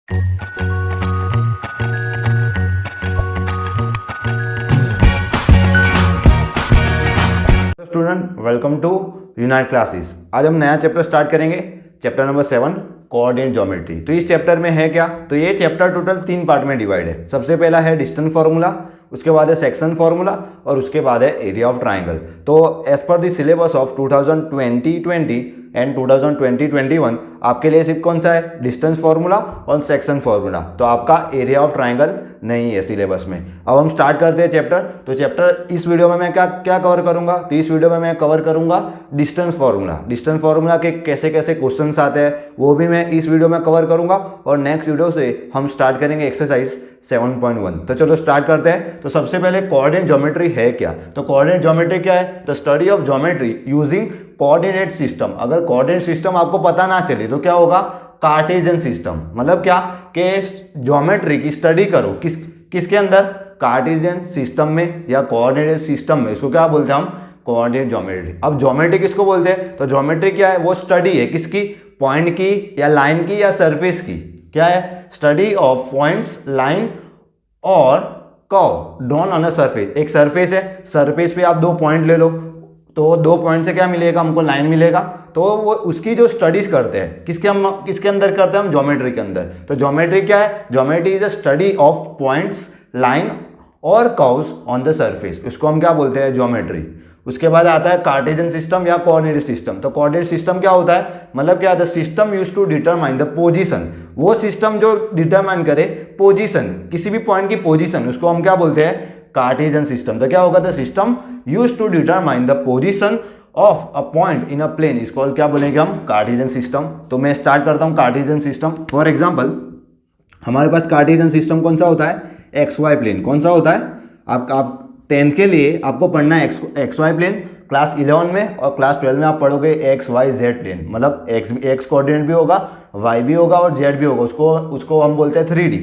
Student welcome to unite classes. आज हम नया चैप्टर स्टार्ट करेंगे, चैप्टर नंबर 7 कोऑर्डिनेट ज्योमेट्री। तो इस चैप्टर में है क्या, तो ये चैप्टर टोटल 3 पार्ट में डिवाइड है। सबसे पहला है डिस्टेंस फार्मूला, उसके बाद है सेक्शन फार्मूला और उसके बाद है एरिया ऑफ ट्राइंगल। तो as per the syllabus of 2020 and 2021 आपके लिए सिर्फ कौन सा है, डिस्टेंस फार्मूला और सेक्शन फार्मूला। तो आपका एरिया ऑफ ट्राइंगल नहीं है सिलेबस में। अब हम स्टार्ट करते हैं चैप्टर। तो चैप्टर इस वीडियो में मैं क्या क्या कवर करूंगा, तो इस वीडियो में मैं कवर करूंगा डिस्टेंस फार्मूला। डिस्टेंस फार्मूला के कैसे कैसे क्वेश्चंस आते हैं वो भी मैं इस वीडियो में कवर करूंगा। और नेक्स्ट वीडियो से हम स्टार्ट करेंगे एक्सरसाइज 7.1। तो चलो स्टार्ट करते हैं। तो सबसे पहले कोऑर्डिनेट ज्योमेट्री है क्या, तो कोऑर्डिनेट ज्योमेट्री क्या है, the study of geometry using coordinate system. अगर कोऑर्डिनेट सिस्टम आपको पता ना चले तो क्या होगा, कार्टेशियन सिस्टम। मतलब क्या कि ज्योमेट्री की स्टडी करो किसके अंदर, कार्टेशियन सिस्टम में या कोऑर्डिनेट सिस्टम में। इसको क्या बोलते हैं हम, कोऑर्डिनेट ज्योमेट्री। अब ज्योमेट्री किसको बोलते हैं, तो ज्योमेट्री क्या है, वो स्टडी है किसकी, पॉइंट की या लाइन की या सरफेस की। क्या है, स्टडी ऑफ पॉइंट्स, लाइन और curve drawn on a surface. एक सरफेस है, सरफेस पे आप 2 पॉइंट ले लो, तो 2 पॉइंट से क्या मिलेगा, हमको लाइन मिलेगा। तो वो उसकी जो स्टडीज करते हैं किसके अंदर करते हैं हम, ज्योमेट्री के अंदर। तो ज्योमेट्री क्या है, geometry is a study of points, line और कर्व्स ऑन द सरफेस। उसको हम क्या बोलते हैं, ज्योमेट्री। उसके बाद आता है कार्टेशियन सिस्टम या कोऑर्डिनेट सिस्टम। तो कोऑर्डिनेट सिस्टम क्या होता है, मतलब क्या, the system used to determine the position. वो सिस्टम जो डिटरमाइन करे पोजीशन, किसी भी पॉइंट की पोजीशन, उसको हम क्या बोलते हैं, कार्टेशियन सिस्टम। तो क्या होगा, the system used to determine the position of a point in a plane, इसको क्या बोलेंगे हम, कार्टेशियन सिस्टम। तो मैं स्टार्ट करता हूं कार्टेशियन सिस्टम। फॉर एग्जांपल हमारे पास कार्टेशियन सिस्टम कौन सा होता है, एक्स वाई प्लेन। कौन सा होता है, आप 10th के लिए आपको पढ़ना है एक्स वाई प्लेन। क्लास 11 में और क्लास 12 में आप पढ़ोगे एक्स वाई जेड प्लेन। मतलब एक्स कोऑर्डिनेट भी होगा, वाई भी होगा और जेड भी होगा। उसको हम बोलते हैं 3D।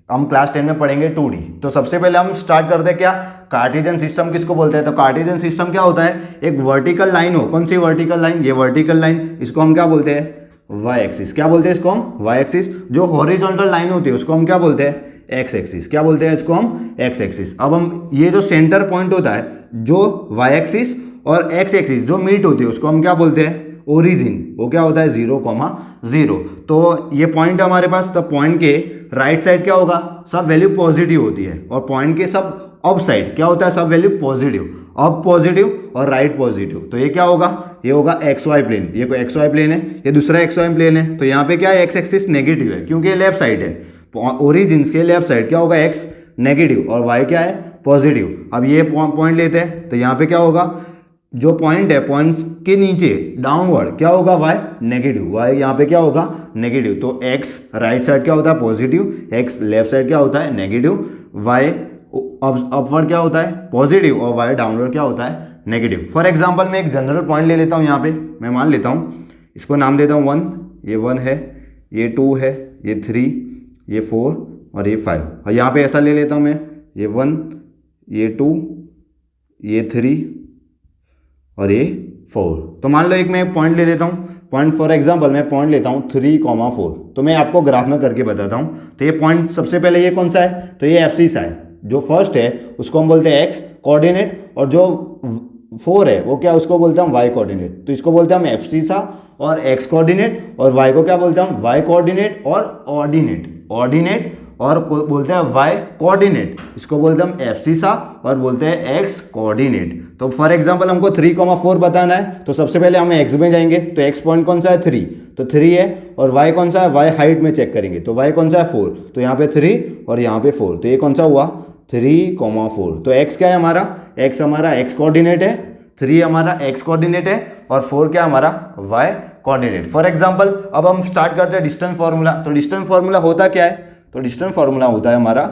हम क्लास 10 में पढ़ेंगे 2D। तो सबसे पहले हम स्टार्ट करते हैं क्या, कार्टेशियन सिस्टम किसको बोलते हैं। तो कार्टेशियन सिस्टम क्या होता है, एक वर्टिकल लाइन हो। कौन सी वर्टिकल लाइन, ये वर्टिकल लाइन, इसको हम क्या बोलते हैं, वाई एक्सिस। क्या बोलते हैं इसको हम, वाई एक्सिस। जो हॉरिजॉन्टल लाइन होती है उसको हम क्या बोलते हैं, एक्स एक्सिस। क्या बोलते हैं इसको हम, एक्स एक्सिस। अब हम ये जो सेंटर पॉइंट होता है, जो वाई एक्सिस और एक्स एक्सिस जो मीट होती है उसको हम क्या बोलते हैं, ओरिजिन। वो क्या होता है, 0,0। तो ये पॉइंट हमारे पास, तो पॉइंट के राइट साइड क्या होगा, सब वैल्यू पॉजिटिव होती है। और पॉइंट के सब अप साइड क्या होता है, सब वैल्यू पॉजिटिव, अप पॉजिटिव और राइट पॉजिटिव। तो ये क्या होगा, ये होगा एक्स वाई प्लेन। ये कोई एक्स वाई प्लेन है, ये दूसरा एक्स वाई प्लेन है। तो यहाँ पे क्या है, एक्स एक्सिस नेगेटिव है क्योंकि ये लेफ्ट साइड है। ओरिजिन के लेफ्ट साइड क्या होगा, एक्स नेगेटिव और वाई क्या है, पॉजिटिव। अब ये पॉइंट लेते हैं तो यहाँ पे क्या होगा, जो पॉइंट है पॉइंट्स के नीचे डाउनवर्ड क्या होगा, वाई नेगेटिव, वाई यहाँ पे क्या होगा, नेगेटिव। तो एक्स राइट साइड क्या होता है, पॉजिटिव, एक्स लेफ्ट साइड क्या होता है, नेगेटिव, वाई अपवर्ड क्या होता है, पॉजिटिव और वाई डाउनवर्ड क्या होता है, नेगेटिव। फॉर एग्जाम्पल मैं एक जनरल पॉइंट ले लेता हूँ। यहाँ पे मैं मान लेता हूँ, इसको नाम देता हूँ 1। ये 1 है, ये 2 है, ये 3, ये 4 और ये 5। और यहाँ पे ऐसा ले लेता हूँ मैं, ये 1, ये 2, ये 3 और ये 4। तो मान लो एक मैं पॉइंट ले लेता हूँ, पॉइंट फॉर एग्जांपल मैं पॉइंट लेता हूँ 3,4। तो मैं आपको ग्राफ में करके बताता हूँ। तो ये पॉइंट सबसे पहले ये कौन सा है, तो ये एब्सिस है। जो फर्स्ट है उसको हम बोलते हैं एक्स कोऑर्डिनेट और जो 4 है वो क्या, उसको बोलते हैं हम वाई कोऑर्डिनेट। तो इसको बोलते हैं हम एब्सिसा और एक्स कोऑर्डिनेट, और वाई को क्या बोलते हैं हम, वाई कोऑर्डिनेट और ऑर्डिनेट और बोलते हैं वाई कोऑर्डिनेट। इसको बोलते हैं हम एब्सिसा और बोलते हैं एक्स कोऑर्डिनेट। तो फॉर एग्जांपल हमको 3,4 बताना है, तो सबसे पहले हम एक्स में जाएंगे। तो एक्स पॉइंट कौन सा है, 3, तो 3 है। और वाई कौन सा है, वाई हाइट में चेक करेंगे। तो वाई कौन सा है, 4, तो यहाँ पे 3 और यहाँ पे 4। तो ये कौन सा हुआ, 3,4। तो एक्स क्या है हमारा, एक्स हमारा एक्स कोऑर्डिनेट है, 3 हमारा एक्स कोऑर्डिनेट है और 4 क्या हमारा, वाई कोऑर्डिनेट। फॉर एग्जांपल अब हम स्टार्ट करते हैं डिस्टेंस फार्मूला। तो डिस्टेंस फार्मूला होता क्या है, तो डिस्टेंस फार्मूला होता है हमारा,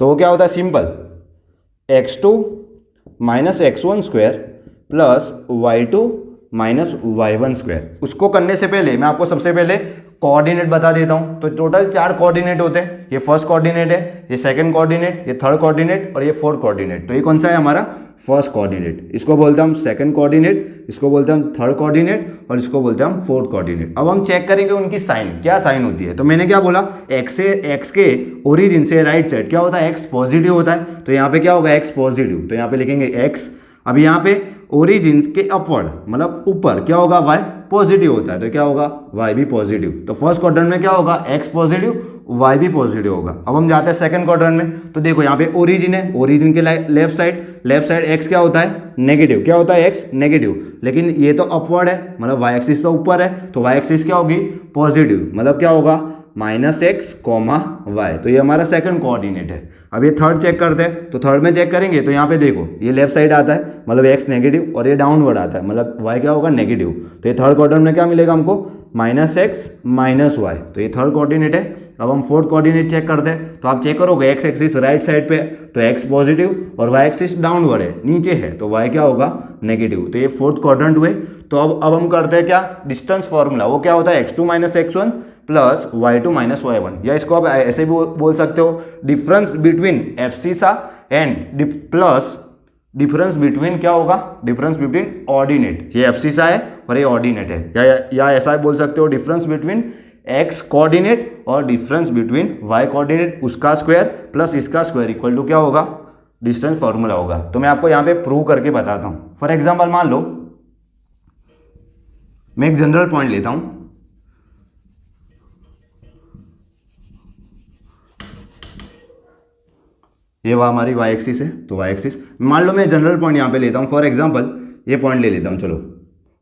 तो क्या होता है, simple, x2 minus x1 square plus y2 minus y1 square. उसको करने से पहले मैं आपको सबसे पहले कोऑर्डिनेट बता देता हूं। तो टोटल 4 कोऑर्डिनेट होते हैं। ये फर्स्ट कोऑर्डिनेट है, ये सेकंड कोऑर्डिनेट, ये थर्ड कोऑर्डिनेट और ये फोर्थ कोऑर्डिनेट। तो ये कौन सा है हमारा, फर्स्ट कोऑर्डिनेट, इसको बोलते हैं हम सेकंड कोऑर्डिनेट, इसको बोलते हैं हम थर्ड कोऑर्डिनेट और इसको बोलते हैं हम फोर्थ कोऑर्डिनेट। अब हम चेक करेंगे उनकी साइन, क्या साइन होती है। तो मैंने क्या बोला, एक्स के ओरिजिन से राइट साइड क्या होता है, एक्स पॉजिटिव होता है। तो यहाँ पे क्या होगा, एक्स पॉजिटिव, तो यहाँ पे लिखेंगे एक्स। अब यहाँ पे ओरिजिन के अपवर्ड मतलब ऊपर क्या होगा, वाई पॉजिटिव होता है, तो क्या होगा, वाई भी पॉजिटिव। तो फर्स्ट क्वाड्रेंट में क्या होगा, एक्स पॉजिटिव, वाई भी पॉजिटिव होगा। अब हम जाते हैं सेकंड क्वाड्रेंट में। तो देखो यहाँ पे ओरिजिन है, ओरिजिन के लेफ्ट साइड एक्स क्या होता है, नेगेटिव, क्या होता है, एक्स नेगेटिव। लेकिन ये तो अपवर्ड है, मतलब वाई एक्सिस तो ऊपर है, तो वाई एक्सिस क्या होगी, पॉजिटिव, मतलब क्या होगा, -x, y। तो ये हमारा सेकंड कोऑर्डिनेट है। अब ये थर्ड चेक करते हैं। तो थर्ड में चेक करेंगे तो यहाँ पे देखो ये लेफ्ट साइड आता है, मतलब x नेगेटिव, और ये डाउनवर्ड आता है, मतलब y क्या होगा, नेगेटिव। तो ये थर्ड क्वाड्रेंट में क्या मिलेगा हमको, -x -y। तो ये थर्ड कोऑर्डिनेट है। अब हम फोर्थ कोऑर्डिनेट चेक करते हैं। तो आप चेक करोगे x एक्सिस राइट साइड पे तो x पॉजिटिव और y एक्सिस डाउनवर्ड है, नीचे है, तो y क्या होगा, नेगेटिव। तो ये फोर्थ क्वाड्रेंट हुए। तो अब हम करते हैं क्या, डिस्टेंस फॉर्मूला, वो क्या होता है, x2 - x1 plus y2 - y1, या इसको आप ऐसे भी बोल सकते हो, difference between abscissa and plus difference between क्या होगा, डिफरेंस बिटवीन ऑर्डिनेट। ये एब्सिसा है और ये ऑर्डिनेट है, या ऐसा बोल सकते हो, डिफरेंस बिटवीन x कोऑर्डिनेट और डिफरेंस बिटवीन y कोऑर्डिनेट, उसका स्क्वायर प्लस इसका स्क्वायर इक्वल टू क्या होगा, डिस्टेंस फॉर्मूला होगा। तो मैं आपको यहाँ पे प्रूव करके बताता हूँ। फॉर एग्जाम्पल मान लो मैं एक जनरल पॉइंट लेता हूँ, ये वह हमारी y एक्सिस है, तो y एक्सिस मान लो मैं जनरल पॉइंट यहाँ पे लेता हूँ, फॉर एग्जांपल ये पॉइंट ले लेता हूँ, चलो,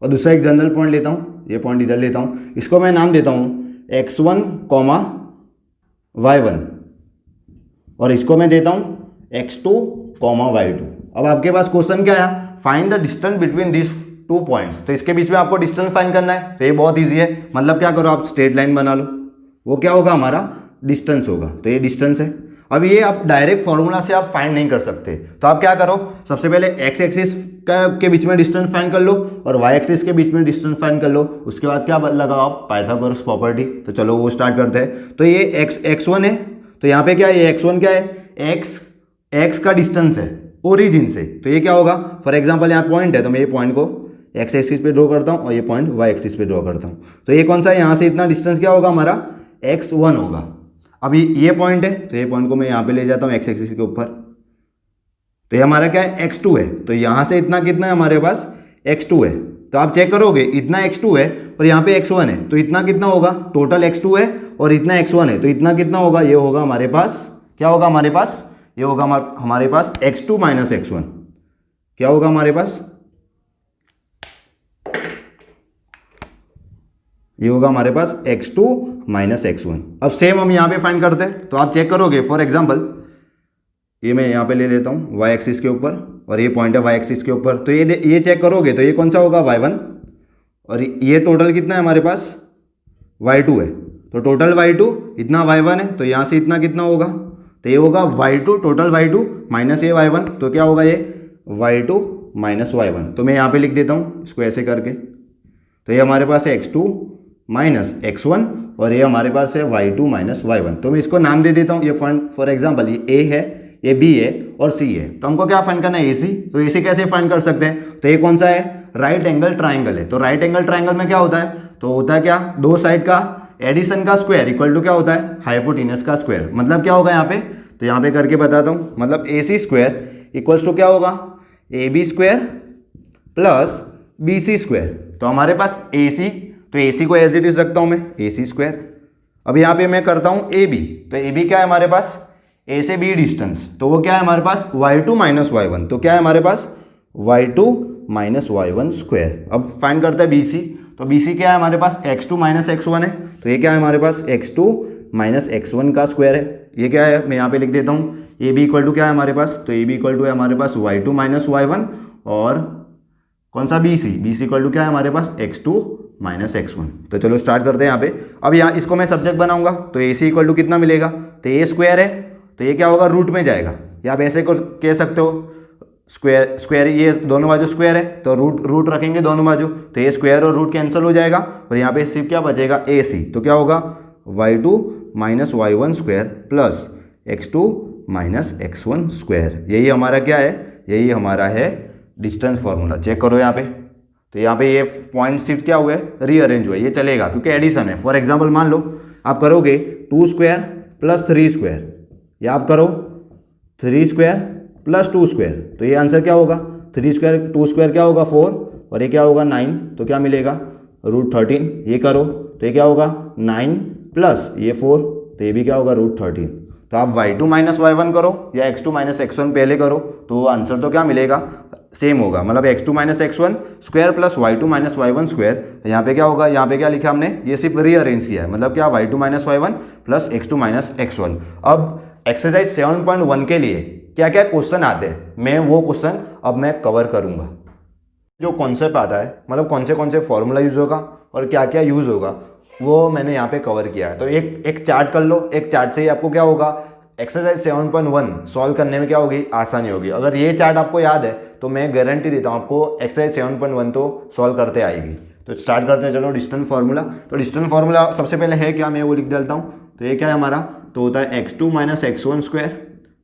और दूसरा एक जनरल पॉइंट लेता हूँ, ये पॉइंट इधर लेता हूँ, इसको मैं नाम देता हूँ x1, y1, और इसको मैं देता हूँ x2, y2। अब आपके पास क्वेश्चन क्या है, find the distance between this 2 points. तो इसके बीच में आपको डिस्टेंस फाइंड करना है। तो ये बहुत ईजी है, मतलब क्या करो, आप स्ट्रेट लाइन बना लो, वो क्या होगा, हमारा डिस्टेंस होगा। तो ये डिस्टेंस है। अब ये आप डायरेक्ट फॉर्मूला से आप फाइंड नहीं कर सकते, तो आप क्या करो, सबसे पहले x एक्सिस के बीच में डिस्टेंस फाइंड कर लो और y एक्सिस के बीच में डिस्टेंस फाइंड कर लो। उसके बाद क्या लगाओ आप, पाइथागोरस प्रॉपर्टी। तो चलो वो स्टार्ट करते हैं। तो ये x1 है, तो यहाँ पे क्या है, ये x1 क्या है, x का डिस्टेंस है ओरिजिन से। तो ये क्या होगा, फॉर एग्जाम्पल यहाँ पॉइंट है, तो मैं ये पॉइंट को x एक्सिस पे ड्रॉ करता हूँ और ये पॉइंट y एक्सिस पे ड्रॉ करता हूँ। तो ये कौन सा है, यहाँ से इतना डिस्टेंस क्या होगा, हमारा x1 होगा। अभी ये पॉइंट है, तो ये पॉइंट को मैं यहाँ पे ले जाता हूँ x एक्सिस के ऊपर, तो ये हमारा क्या है, x2 है। तो यहाँ से इतना कितना है हमारे पास, x2 है। तो आप चेक करोगे, इतना x2 है और यहाँ पे x1 है, तो इतना कितना होगा, टोटल x2 है और इतना x1 है, तो इतना कितना होगा, ये होगा हमारे पास, क्या होगा हमारे पास, ये होगा हमारे पास x2 - x1। क्या होगा हमारे पास, ये होगा हमारे पास x2 - x1। अब सेम हम यहाँ पे फाइंड करते हैं। तो आप चेक करोगे, फॉर एग्जांपल ये मैं यहाँ पे ले लेता हूँ y एक्सिस के ऊपर और ये पॉइंट है y एक्सिस के ऊपर। तो ये चेक करोगे तो ये कौन सा होगा, y1, और ये टोटल कितना है हमारे पास, y2 है। तो टोटल y2 इतना y1 है, तो यहाँ से इतना कितना होगा, तो ये होगा y2, टोटल y2 माइनस ये y1, तो क्या होगा ये y2 - y1। तो मैं यहाँ पे लिख देता हूँ इसको ऐसे करके। तो ये हमारे पास है x2 - x1 और ये हमारे पास है y2 - y1। तो मैं इसको नाम दे देता हूँ, ये फॉर एग्जांपल ये a है, ये b है और c है। तो हमको क्या फाइंड करना है, ac। तो ac कैसे फाइंड कर सकते हैं, तो ये कौन सा है, राइट एंगल ट्राइंगल है। तो राइट एंगल ट्राइंगल में क्या होता है, तो होता है क्या, दो साइड का एडिशन का स्क्वायर इक्वल टू क्या होता है, हाइपोटेनस का स्क्वायर। मतलब क्या होगा यहाँ पे, तो यहाँ पे करके बताता हूँ, मतलब AC स्क्वायर इक्वल्स टू क्या होगा, AB square plus BC square. तो हमारे पास AC, तो AC को एज इट इज रखता हूँ मैं, AC स्क्वायर। अब यहाँ पे मैं करता हूँ AB, तो AB क्या है हमारे पास, A से B डिस्टेंस, तो वो क्या है हमारे पास, y2 - y1। तो क्या है हमारे पास, y2 - y1 स्क्वायर। अब फाइंड करते हैं BC। तो BC क्या है हमारे पास, x2 - x1 है। तो ये क्या है हमारे पास, x2 - x1 का स्क्वायर है। ये क्या है, मैं यहाँ पे लिख देता हूँ, AB इक्वल टू क्या है हमारे पास, तो AB इक्वल टू है हमारे पास y2 - y1, और कौन सा BC इक्वल टू क्या है हमारे पास, x2 - x1। तो चलो स्टार्ट करते हैं यहाँ पे। अब यहाँ इसको मैं सब्जेक्ट बनाऊंगा, तो AC इक्वल टू कितना मिलेगा, तो A स्क्वायर है, तो ये क्या होगा, रूट में जाएगा, या आप ऐसे को कह सकते हो स्क्वायर, ये दोनों बाजू स्क्वायर है तो रूट रखेंगे दोनों बाजू, तो ये स्क्वायर और रूट कैंसिल हो जाएगा और यहाँ पे सिर्फ क्या बचेगा, AC। तो क्या होगा, y2 - y1 square plus x2 - x1 square. यही हमारा क्या है, यही हमारा है डिस्टेंस फॉर्मूला। चेक करो यहाँ पे, तो यहाँ पे ये पॉइंट शिफ्ट क्या हुआ है, रीअरेंज हुआ है, ये चलेगा क्योंकि एडिशन है। फॉर एग्जांपल मान लो आप करोगे 2 स्क्वायर प्लस 3 स्क्वायर, या आप करो 3 स्क्वायर प्लस 2 स्क्वायर, तो ये आंसर क्या होगा, 3 स्क्वायर 2 स्क्वायर क्या होगा 4, और ये क्या होगा 9, तो क्या मिलेगा √13। ये करो तो ये क्या होगा 9 प्लस ये 4, तो ये भी क्या होगा √13। तो आप y2 माइनस y1 करो या x2 माइनस x1 पहले करो, तो आंसर तो क्या मिलेगा, सेम होगा। मतलब x2 minus x1 square plus y2 minus y1 square, यहाँ पे क्या होगा, यहाँ पे क्या लिखा हमने, ये सिर्फ रीअरेंज किया है, मतलब क्या y2 minus y1 plus x2 minus x1। अब एक्सरसाइज 7.1 के लिए क्या क्या क्वेश्चन आते हैं, मैं वो क्वेश्चन अब मैं कवर करूँगा। जो कॉन्सेप्ट आता है, मतलब कौन से फॉर्मूला यूज़ होगा और क्या क्या यूज़ होगा, वो मैंने यहाँ पे कवर किया है। तो एक चार्ट कर लो, एक चार्ट से ही आपको क्या होगा, एक्सरसाइज 7.1 सॉल्व करने में क्या होगी, आसानी होगी। अगर ये चार्ट आपको याद है तो मैं गारंटी देता हूँ आपको एक्सरसाइज 7.1 तो सॉल्व करते आएगी। तो स्टार्ट करते हैं, चलो डिस्टेंस फार्मूला। तो डिस्टेंस फार्मूला सबसे पहले है क्या, मैं वो लिख डालता हूँ। तो ये क्या है हमारा, तो होता है x2 minus x1 square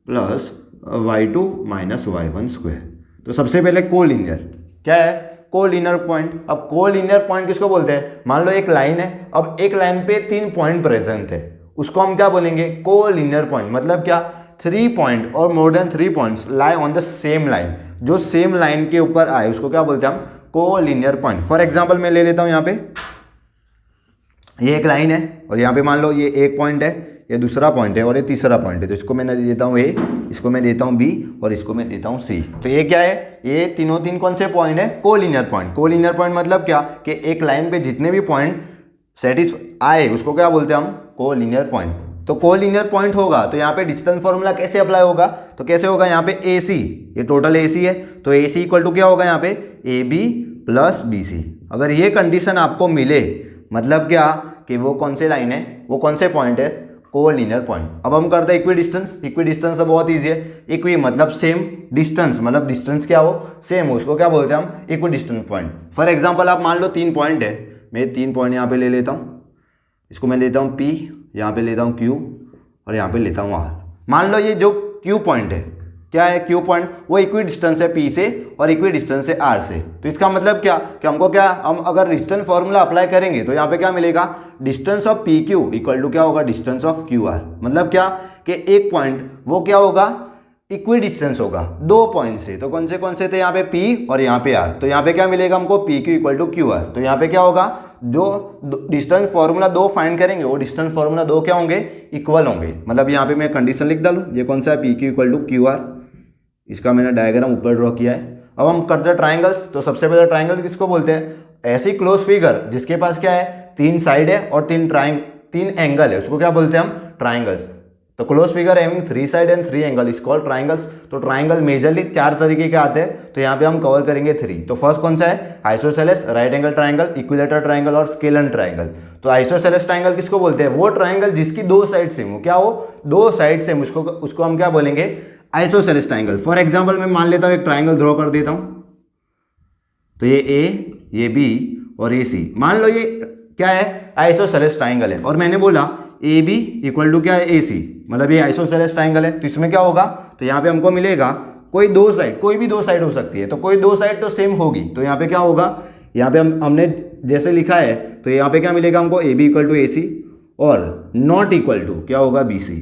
plus y2 minus y1 square. तो सबसे पहले कोलिनियर क्या है, कोलिनियर पॉइंट। अब कोलिनियर पॉइंट किसको बोलते हैं, मान लो एक लाइन है, अब एक लाइन पे 3 पॉइंट प्रेजेंट है, उसको हम क्या बोलेंगे, कोलिनियर पॉइंट। मतलब क्या, 3 पॉइंट और more than 3 points lie on the same line, जो सेम लाइन के ऊपर आए उसको क्या बोलते हैं हम, कोलिनियर पॉइंट। फॉर एग्जांपल मैं ले लेता हूं यहाँ पे, ये एक लाइन है और यहाँ पे मान लो ये एक पॉइंट है, ये दूसरा पॉइंट है और ये तीसरा पॉइंट है। तो इसको मैं देता हूँ A, इसको मैं देता हूँ B और इसको मैं देता हूँ C। तो ये क्या है, ये तीन कौन से पॉइंट है, कोलिनियर पॉइंट। कोलिनियर पॉइंट मतलब क्या, कि एक लाइन पे जितने भी पॉइंट सेटिस्फाई आए उसको क्या बोलते हैं हम, कोलिनियर पॉइंट। तो कोलिनियर पॉइंट होगा तो यहाँ पे डिस्टेंस फॉर्मूला कैसे अप्लाई होगा, तो कैसे होगा, यहाँ पे AC, ये टोटल AC है, तो AC इक्वल टू क्या होगा यहाँ पे, AB प्लस BC। अगर ये कंडीशन आपको मिले, मतलब क्या कि वो कौन से लाइन है, वो कौन से पॉइंट है, कोलिनियर पॉइंट। अब हम करते हैं इक्वी डिस्टेंस। इक्वी डिस्टेंस तो बहुत ईजी है, इक्वी मतलब सेम, डिस्टेंस मतलब डिस्टेंस क्या हो, सेम हो, उसको क्या बोलते हैं हम, equi distance point. For example आप मान लो 3 पॉइंट है, मैं 3 पॉइंट यहाँ पे ले लेता हूँ, इसको मैं लेता हूँ P, यहाँ पे लेता हूँ Q और यहाँ पे लेता हूँ R। मान लो ये जो Q पॉइंट है, क्या है Q पॉइंट, वो इक्वी डिस्टेंस है P से और इक्वी डिस्टेंस है R से। तो इसका मतलब क्या कि हमको क्या, हम अगर डिस्टेंस फॉर्मूला अप्लाई करेंगे तो यहाँ पे क्या मिलेगा, distance of PQ equal to क्या होगा, डिस्टेंस ऑफ QR। मतलब क्या कि एक पॉइंट वो क्या होगा, इक्वी डिस्टेंस होगा 2 पॉइंट से। तो कौन से थे यहाँ पे P और यहाँ पे R। तो यहाँ पे क्या मिलेगा हमको, PQ इक्वल टू QR। तो यहाँ पे क्या होगा, जो डिस्टेंस फॉर्मूला 2 फाइंड करेंगे वो डिस्टेंस फॉर्मूला 2 क्या होंगे, इक्वल होंगे। मतलब यहाँ पे मैं कंडीशन लिख डालूँ, ये कौन सा है, PQ इक्वल टू QR। इसका मैंने डायग्राम ऊपर ड्रॉ किया है। अब हम करते हैं ट्राइंगल्स। तो सबसे पहले ट्राइंगल किसको बोलते हैं, ऐसी क्लोज फिगर जिसके पास क्या है, 3 साइड है और 3 एंगल है, उसको क्या बोलते हैं हम, ट्राइंगल्स। तो close figure having 3 side and 3 angle is called triangles. तो ट्राइंगल मेजरली 4 तरीके के आते हैं, तो यहाँ पे हम कवर करेंगे 3। तो फर्स्ट कौन सा है, isosceles, right angle triangle, equilateral triangle और स्केलन ट्राइंगल। तो आइसोसेलेस ट्राइंगल किसको बोलते हैं, वो ट्राइंगल जिसकी 2 साइड सेम हो, क्या हो, 2 साइड सेम, उसको हम क्या बोलेंगे, आइसोसेलेस ट्राइंगल। फॉर एग्जांपल मैं मान लेता हूं एक ट्राइंगल ड्रॉ कर देता हूं। तो ये A, ये B और ये C, मान लो ये क्या है, आइसोसेलेस ट्राइंगल है। और मैंने बोला AB इक्वल टू क्या है, AC, मतलब ये आइसोसेलेस ट्राइंगल है। तो इसमें क्या होगा, तो यहाँ पे हमको मिलेगा कोई 2 साइड, कोई भी 2 साइड हो सकती है, तो कोई 2 साइड तो सेम होगी। तो यहाँ पे क्या होगा, यहाँ पे हमने जैसे लिखा है, तो यहाँ पे क्या मिलेगा हमको, AB इक्वल टू AC और नॉट इक्वल टू क्या होगा, BC।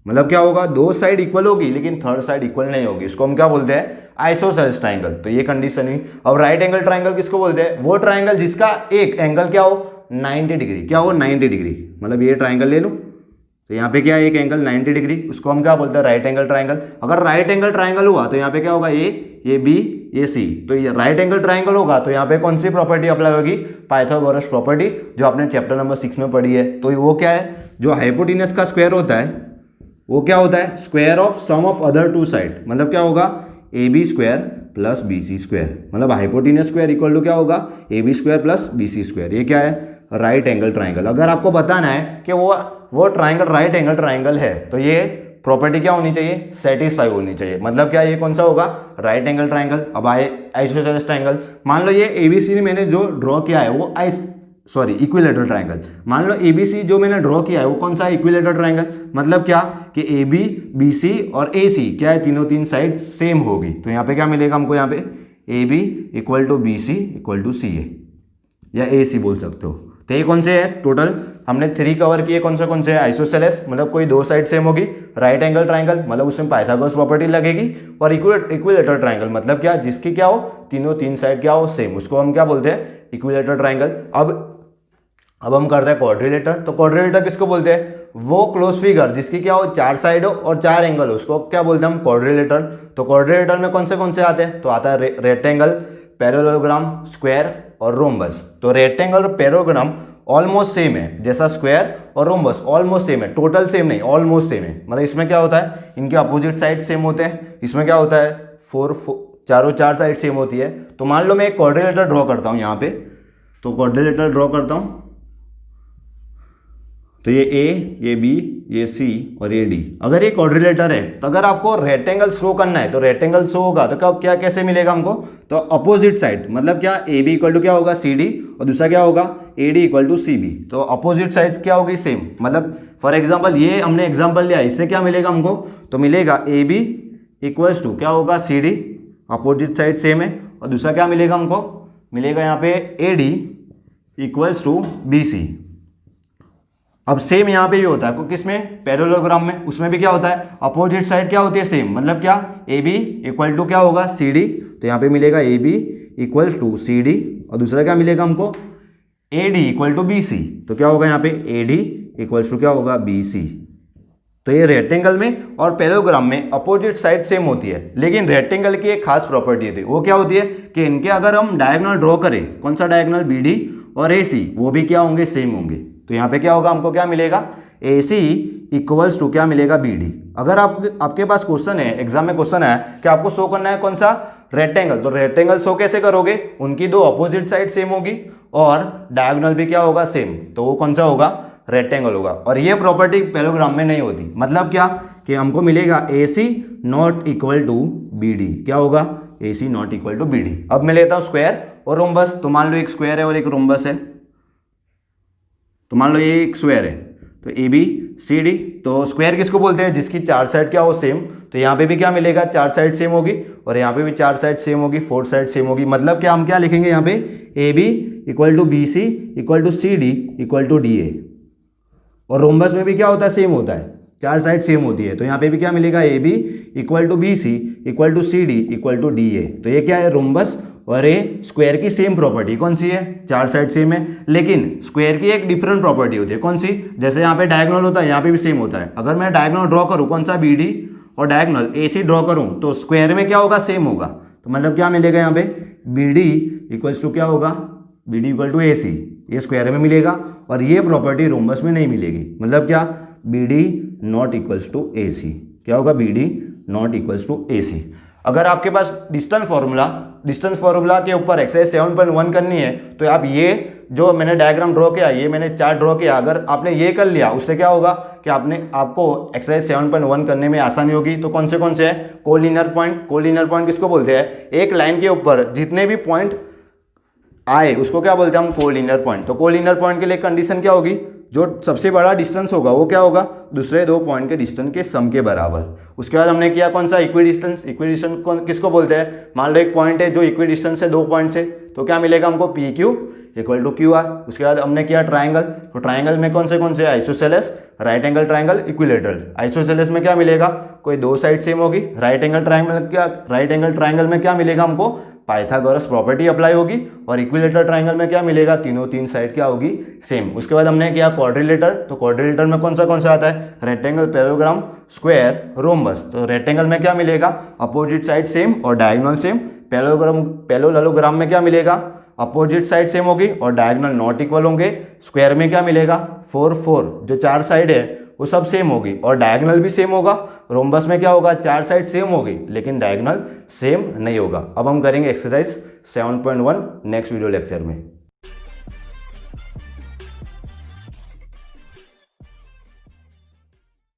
मतलब क्या होगा, 2 साइड इक्वल होगी लेकिन थर्ड साइड इक्वल नहीं होगी, इसको हम क्या बोलते हैं, आइसोसेलेस ट्राइंगल। तो ये कंडीशन हुई। अब राइट एंगल ट्राइंगल किसको बोलते हैं, वो ट्राइंगल जिसका एक एंगल क्या हो, 90 डिग्री, क्या हो, 90 डिग्री। मतलब ये ट्राइंगल ले लूं, तो यहाँ पे क्या है, एक एंगल 90 डिग्री, उसको हम क्या बोलते हैं, राइट एंगल ट्राइंगल। अगर राइट एंगल ट्राइंगल हुआ तो यहाँ पे क्या होगा, ये B, ये C। तो ये राइट एंगल ट्राइंगल होगा तो यहाँ पे कौन सी प्रॉपर्टी अप्लाई होगी, पाइथागोरस प्रॉपर्टी, जो आपने चैप्टर नंबर 6 में पढ़ी है। तो वो क्या है, जो हाइपोटेनस का स्क्वायर होता है वो क्या होता है, square of sum of other 2 side. मतलब क्या होगा, AB square plus BC square. मतलब हाइपोटेनस स्क्वायर इक्वल टू क्या होगा, AB square plus BC square. ये क्या है, राइट एंगल ट्राइंगल। अगर आपको बताना है कि वो ट्राइंगल राइट एंगल ट्राइंगल है, तो ये प्रॉपर्टी क्या होनी चाहिए, सेटिस्फाई होनी चाहिए। मतलब क्या, ये कौन सा होगा, राइट एंगल ट्राइंगल। अब आइसोसेलेस ट्राइंगल, मान लो ये ABCD मैंने जो ड्रॉ किया है वो सॉरी इक्विलेटरल ट्राइंगल। मान लो ABC जो मैंने ड्रॉ किया है वो कौन सा है, इक्विलेटरल ट्राइंगल। मतलब क्या कि AB, BC और AC क्या है, तीन साइड सेम होगी। तो यहाँ पे क्या मिलेगा हमको, यहाँ पे AB equal to BC equal to CA या AC बोल सकते हो। तो ये कौन से है, टोटल हमने 3 कवर किए। कौन से है, आइसोसेलेस मतलब कोई 2 साइड सेम होगी, राइट एंगल ट्राइंगल मतलब उसमें पाइथागोरस प्रॉपर्टी लगेगी, और इक्विलेटरल ट्राइंगल मतलब क्या, जिसकी क्या हो, तीन साइड क्या हो सेम, उसको हम क्या बोलते हैं, इक्विलेटरल ट्राइंगल। अब हम करते हैं क्वाड्रिलेटर। तो क्वाड्रिलेटर किसको बोलते हैं, वो क्लोज फिगर जिसकी क्या हो, 4 साइड हो और 4 एंगल हो, उसको क्या बोलते हैं हम, क्वाड्रिलेटर। तो क्वाड्रिलेटर में कौन से आते हैं, तो आता है रेक्टेंगल, पैरेललोग्राम, स्क्वायर और रोम्बस। तो रेक्टेंगल और पैरेललोग्राम ऑलमोस्ट सेम है, जैसा स्क्वायर और रोम्बस ऑलमोस्ट सेम है, टोटल सेम नहीं, ऑलमोस्ट सेम है। मतलब इसमें क्या होता है, इनके अपोजिट साइड सेम होते हैं। इसमें क्या होता है, चारों 4 साइड सेम होती है। तो मान लो मैं एक क्वाड्रिलेटर ड्रॉ करता हूँ यहाँ पे, तो क्वाड्रिलेटर ड्रॉ करता हूँ, तो ये A, ये B, ये C और ये D। अगर ये क्वाड्रिलेटर है तो अगर आपको रेक्टेंगल शो करना है तो रेक्टेंगल शो होगा तो क्या कैसे मिलेगा हमको, तो अपोजिट साइड मतलब क्या, AB इक्वल टू क्या होगा CD और दूसरा क्या होगा AD इक्वल टू CB। तो अपोजिट साइड क्या होगी, सेम। मतलब फॉर एग्जाम्पल ये हमने एग्जाम्पल लिया, इससे क्या मिलेगा हमको, तो मिलेगा AB इक्वल्स टू क्या होगा CD, अपोजिट साइड सेम है, और दूसरा क्या मिलेगा हमको, मिलेगा यहाँ पे AD इक्वल्स टू BC। अब सेम यहाँ पे ही होता है किसमें, पैरेललोग्राम में, उसमें भी क्या होता है, अपोजिट साइड क्या होती है सेम। मतलब क्या, AB इक्वल टू क्या होगा CD, तो यहाँ पे मिलेगा AB इक्वल्स टू CD और दूसरा क्या मिलेगा हमको, AD इक्वल टू BC। तो क्या होगा यहाँ पे AD इक्वल्स टू क्या होगा BC। तो ये रेक्टेंगल में और पैरेललोग्राम में अपोजिट साइड सेम होती है, लेकिन रेक्टेंगल की एक खास प्रॉपर्टी होती है, वो क्या होती है कि इनके अगर हम डायगोनल ड्रॉ करें, कौन सा डायगोनल, BD और AC, वो भी क्या होंगे, सेम होंगे। तो यहाँ पे क्या होगा, हमको क्या मिलेगा, AC इक्वल्स टू क्या मिलेगा BD। अगर आपके पास क्वेश्चन है, एग्जाम में क्वेश्चन है कि आपको शो करना है कौन सा, रेक्टेंगल, तो रेक्टेंगल शो कैसे करोगे, उनकी 2 अपोजिट साइड सेम होगी और डायगोनल भी क्या होगा, सेम। तो वो कौन सा होगा, रेक्टेंगल होगा। और ये प्रॉपर्टी पैरेललोग्राम में नहीं होती। मतलब क्या कि हमको मिलेगा AC not equal to BD, क्या होगा, AC not equal to BD। अब मैं लेता हूँ स्क्वायर और रोम्बस। तो मान लो एक स्क्वायर है और एक रोम्बस है, तो मान लो ये एक स्क्वायर है, तो ABCD। तो स्क्वायर किसको बोलते हैं, जिसकी 4 साइड क्या हो, सेम। तो यहाँ पे भी क्या मिलेगा, 4 साइड सेम होगी और यहाँ पे भी 4 साइड सेम होगी, 4 साइड सेम होगी। मतलब क्या, हम क्या लिखेंगे यहाँ पे, AB equal to BC equal to CD equal to DA। और रोम्बस में भी क्या होता है, सेम होता है, 4 साइड सेम होती है। तो यहाँ पे भी क्या मिलेगा, AB equal to BC equal to CD equal to DA। तो ये क्या है, रोम्बस और ये स्क्वायर की सेम प्रॉपर्टी कौन सी है, 4 साइड सेम है, लेकिन स्क्वायर की एक डिफरेंट प्रॉपर्टी होती है। कौन सी, जैसे यहाँ पे डायगोनल होता है, यहाँ पे भी सेम होता है। अगर मैं डायगोनल ड्रॉ करूँ, कौन सा, BD और डायगोनल AC ड्रॉ करूँ, तो स्क्वायर में क्या होगा, सेम होगा। तो मतलब क्या मिलेगा यहाँ पे, BD इक्वल्स टू क्या होगा, BD इक्वल टू AC, ये स्क्वायर में मिलेगा और ये प्रॉपर्टी रोम्बस में नहीं मिलेगी। मतलब क्या, BD not equals to AC, क्या होगा, BD not equals to AC। अगर आपके पास डिस्टेंस फार्मूला के ऊपर एक्सरसाइज 7.1 करनी है, तो आप ये जो मैंने डायग्राम ड्रॉ किया, ये मैंने चार्ट ड्रॉ किया, अगर आपने ये कर लिया, उससे क्या होगा कि आपको एक्सरसाइज 7.1 करने में आसानी होगी। तो कौन से हैं, कोलिनियर पॉइंट किसको बोलते हैं, एक लाइन के ऊपर जितने भी पॉइंट आए उसको क्या बोलते हैं हम, कोलिनियर पॉइंट। तो कोलिनियर पॉइंट के लिए कंडीशन क्या होगी, जो सबसे बड़ा डिस्टेंस होगा वो क्या होगा, दूसरे 2 पॉइंट के डिस्टेंस के सम के बराबर। उसके बाद हमने किया कौन सा, इक्विडिस्टेंस किसको बोलते हैं, मान लो एक पॉइंट है जो इक्विडिस्टेंस है 2 पॉइंट से, तो क्या मिलेगा हमको, PQ इक्वल टू QR। उसके बाद हमने किया ट्राइंगल, तो ट्राइंगल में कौन से isosceles, right angle triangle, equilateral. Isosceles में क्या मिलेगा, कोई 2 साइड सेम होगी। राइट एंगल ट्राइंगल में क्या मिलेगा हमको, पाइथागोरस प्रॉपर्टी अप्लाई होगी। और इक्विलेटरल ट्राइंगल में क्या मिलेगा, 3 साइड क्या होगी, सेम। उसके बाद हमने किया क्वाड्रिलेटर, तो क्वाड्रिलेटर में कौन सा आता है, रेक्टेंगल, पैरेललोग्राम, स्क्वायर, रोम्बस। तो रेक्टेंगल में क्या मिलेगा, अपोजिट साइड सेम और डायगोनल सेम। पैरेललोग्राम में क्या मिलेगा, अपोजिट साइड सेम होगी और डायगोनल नॉट इक्वल होंगे। स्क्वायर में क्या मिलेगा, 4 जो 4 साइड है वो सब सेम होगी और डायगोनल भी सेम होगा। रोम्बस में क्या होगा, 4 साइड सेम होगी लेकिन डायगोनल सेम नहीं होगा। अब हम करेंगे एक्सरसाइज 7.1 नेक्स्ट वीडियो लेक्चर में।